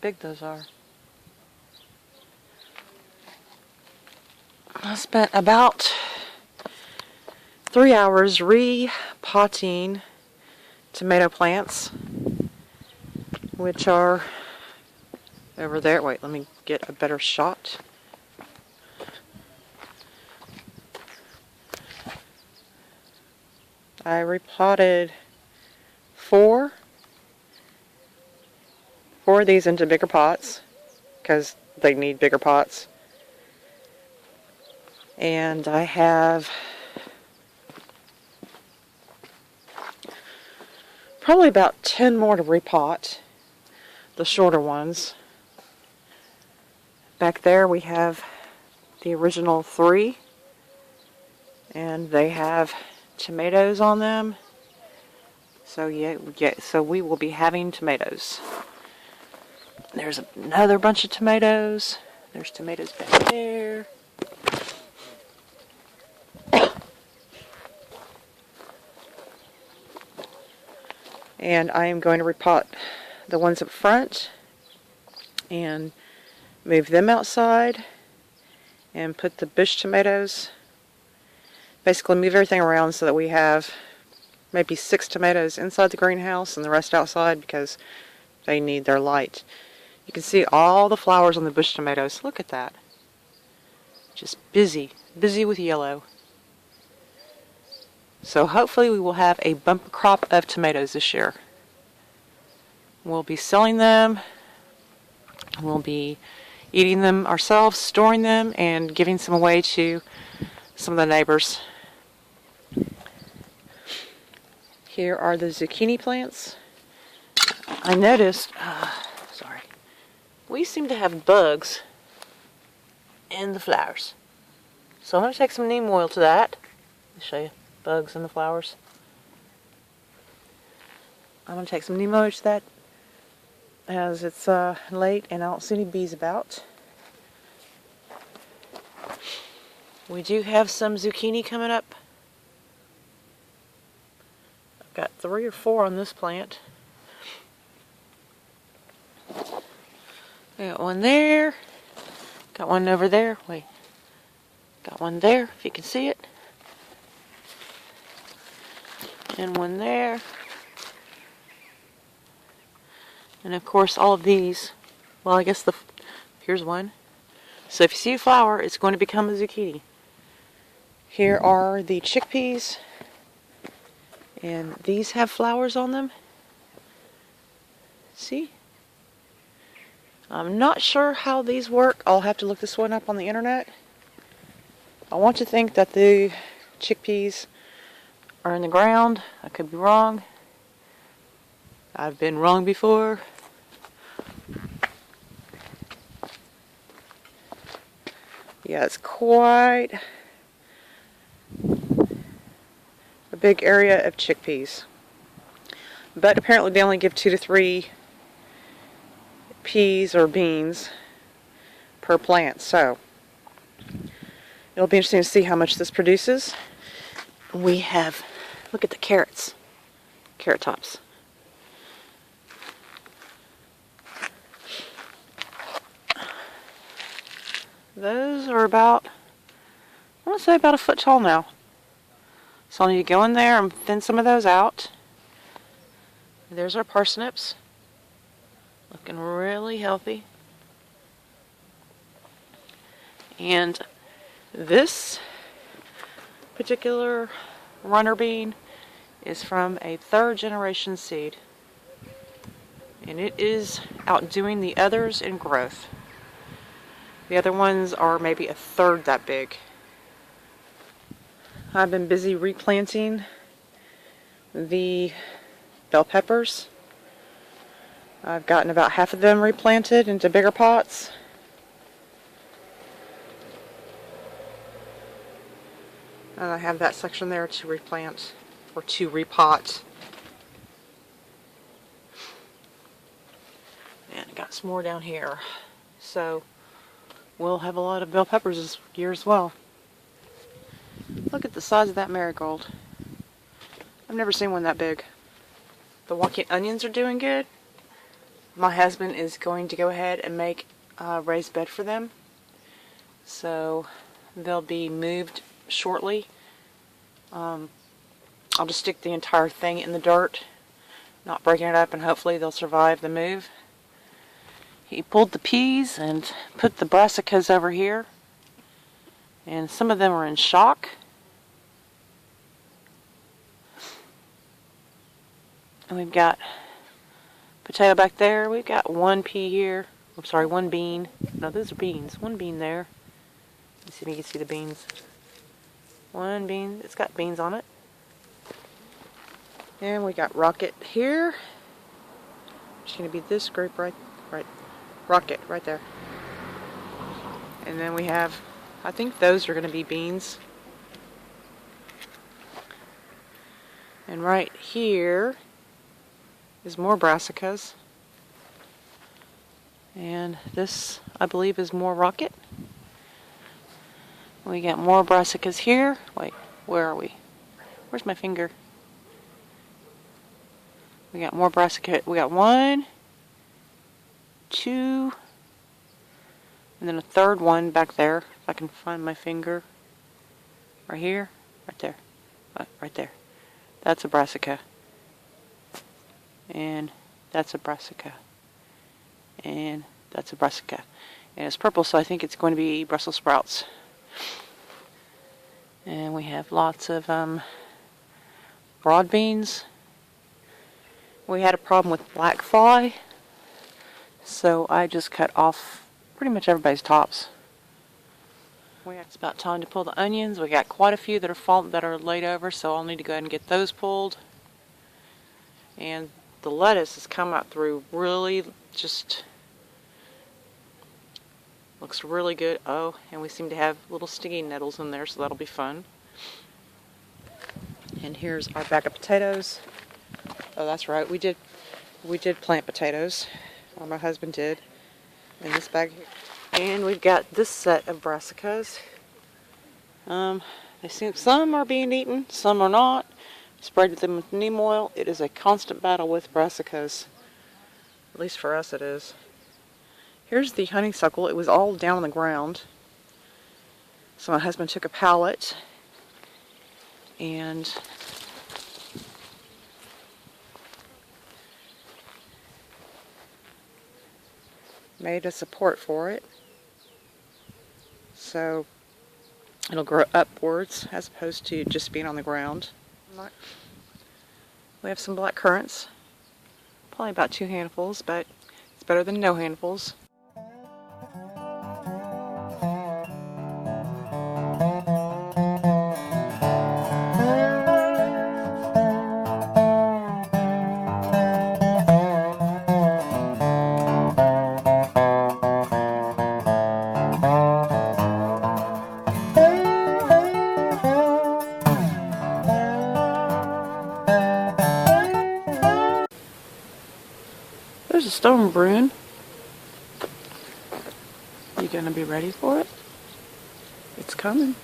big those are. I spent about 3 hours repotting tomato plants, which are over there. Wait, let me get a better shot. I repotted four of these into bigger pots because they need bigger pots. And I have probably about 10 more to repot, the shorter ones. Back there we have the original 3, and they have tomatoes on them. So so we will be having tomatoes. There's another bunch of tomatoes. There's tomatoes back there. And I am going to repot the ones up front and move them outside and put the bush tomatoes, basically move everything around so that we have maybe 6 tomatoes inside the greenhouse and the rest outside because they need their light. You can see all the flowers on the bush tomatoes. Look at that. Just busy with yellow. So hopefully we will have a bumper crop of tomatoes this year. We'll be selling them. We'll be eating them ourselves, storing them, and giving some away to some of the neighbors. Here are the zucchini plants. I noticed, we seem to have bugs in the flowers. So I'm going to take some neem oil to that. Let me show you bugs in the flowers. I'm going to take some neem oil to that as it's late and I don't see any bees about. We do have some zucchini coming up. I've got 3 or 4 on this plant. Got one there. Got one over there. Wait. Got one there, if you can see it. And one there. And of course all of these, well I guess here's one. So if you see a flower, it's going to become a zucchini. Here are the chickpeas. And these have flowers on them. See? I'm not sure how these work. I'll have to look this one up on the internet. I want to think that the chickpeas are in the ground. I could be wrong. I've been wrong before. Yeah, it's quite a big area of chickpeas. But apparently they only give 2 to 3 peas or beans per plant, so it'll be interesting to see how much this produces. We have, look at the carrots, carrot tops. Those are about, I want to say about a foot tall now. So I'll need to go in there and thin some of those out. There's our parsnips. Looking really healthy. And this particular runner bean is from a 3rd generation seed. And it is outdoing the others in growth. The other ones are maybe a 1/3 that big. I've been busy replanting the bell peppers. I've gotten about half of them replanted into bigger pots. And I have that section there to replant or to repot. And I got some more down here. So we'll have a lot of bell peppers this year as well. Look at the size of that marigold. I've never seen one that big. The walking onions are doing good. my husband is going to go ahead and make a raised bed for them. So they'll be moved shortly. I'll just stick the entire thing in the dirt, not breaking it up, and hopefully they'll survive the move. He pulled the peas and put the brassicas over here, and some of them are in shock. And we've got potato back there. We've got one pea here. I'm sorry, one bean. No, those are beans. One bean there. Let's see if you can see the beans. One bean. It's got beans on it. And we got rocket here. It's going to be this group right. Rocket right there. And then we have, I think those are going to be beans. And right here is more brassicas. And this, I believe, is more rocket. We got more brassicas here. Wait, where are we? Where's my finger? We got more brassica. We got 1, 2, and then a third one back there. If I can find my finger. Right here. Right there. Right there. That's a brassica. And that's a brassica. And that's a brassica. And it's purple, so I think it's going to be Brussels sprouts. And we have lots of broad beans. We had a problem with black fly, so I just cut off pretty much everybody's tops. It's about time to pull the onions. We got quite a few that are laid over, so I'll need to go ahead and get those pulled. And the lettuce has come out through really just looks really good. Oh, and we seem to have little sticky nettles in there, so that'll be fun. And here's our bag of potatoes. Oh, that's right. We did plant potatoes, or my husband did, in this bag here. And we've got this set of brassicas. Some are being eaten, some are not. Sprayed them with neem oil. It is a constant battle with brassicas. At least for us it is. Here's the honeysuckle. It was all down on the ground. So my husband took a pallet and made a support for it. So it'll grow upwards as opposed to just being on the ground. We have some black currants. Probably about 2 handfuls, but it's better than no handfuls. There's a stone brune. You gonna be ready for it? It's coming.